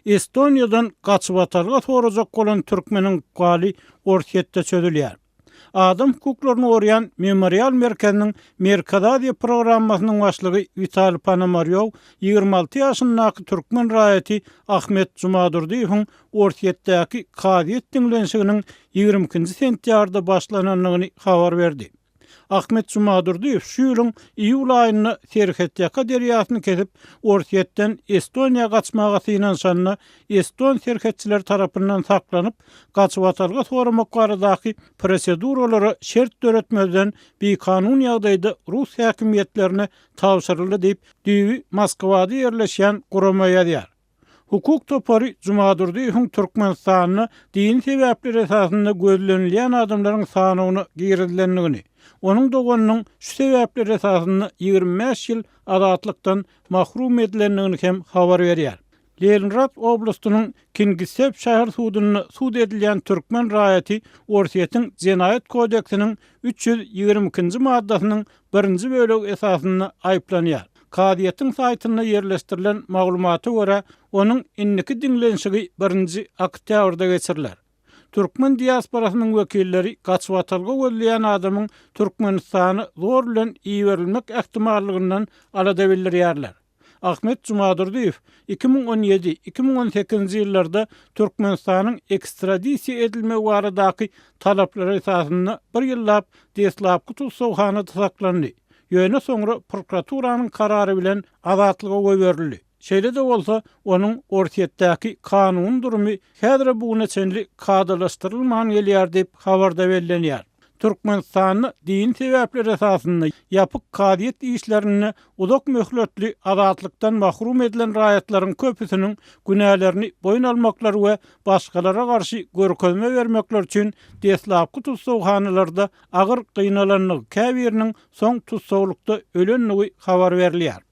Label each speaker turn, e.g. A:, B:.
A: Estoniýadan gaçyp atarga torajak bolan türkmeniň galy ortiýetde çözülýär. Adam hukuklaryny goraýan Memorial Merkeziniň Merkadaziýa programmasynyň başlygy Vitali Ponomaryow 26 ýaşyndaky türkmen raýaty Ahmet Jumadurdiýewiň ortiýetdäki kadyet diňlenşiginiň 22 sentýarda başlananyny habar berdi. Ahmet Jumadurdiýew şu ýylyň iýul aýyny Serhetýaka derýasyny kesip ortiýetden Estoniýa gaçmaga synanşanyna Eston serhetçiler tarapyndan saklanyp gaçyp atarga soramak baradaky proseduralary şert döretmezden bir kanun ýagdaýda Rus häkimiýetlerine tapşyryldy diýip düýbi Moskwada ýerleşýän gurama ýazýar. Hukuk topary Jumadurdiýewiň Türkmenistanyny din sebäpleri esasynda gözlenilýän adamlaryň sanyny girizlendigini, onun doganynyň şu sebäpler esasynda 25 ýyl azatlykdan mahrum edilendigini hem habar berýär. Leningrad oblastynyň Kingisep şäher sudyny sud edilýän türkmen raýaty ortiýetiň Jenaýat kodeksiniň 322-nji maddasynyň 1-nji bölegi esasynda aýplanýar. Kadiýetiň saýtyna ýerleşdirilen maglumaty görä, onuň inniki diňlenşigi 1-nji oktýabrda geçiriler. Türkmen diasporasynyň wekilleri gaçyp atalga gözleýän adamyň Türkmenistany zor bilen iýerilmek ähtimallygynyň alada bildirýärler. Ahmet Jumadurdiýew 2017-2018 ýyllarda Türkmenistanyň ekstradisiýa edilme baradaky talaplary esasynda 1 ýyllap deslapky tutsawhanada saklandy. Ýöne soňra prokuraturynyň karary bilen azatlyga goý berildi. Şeýle de bolsa, onuň ortiýetdäki kanun durumy häzir bugüne çenli kadalaşdyrylmagan gelýär diýip habarda bellenýär. Türkmenistanyny din sebäpleri esasynda ýapyk kadiýet işlerini uzak möhletli azatlykdan mahrum edilen raýatlaryň köpüsiniň günälerini boyun almaklary we başgalara garşy görkezme bermekler üçin deslapky tutsawhanalarda agyr gynalanyk käbiriniň soň tutsawlykda ölenligi habar berilýär.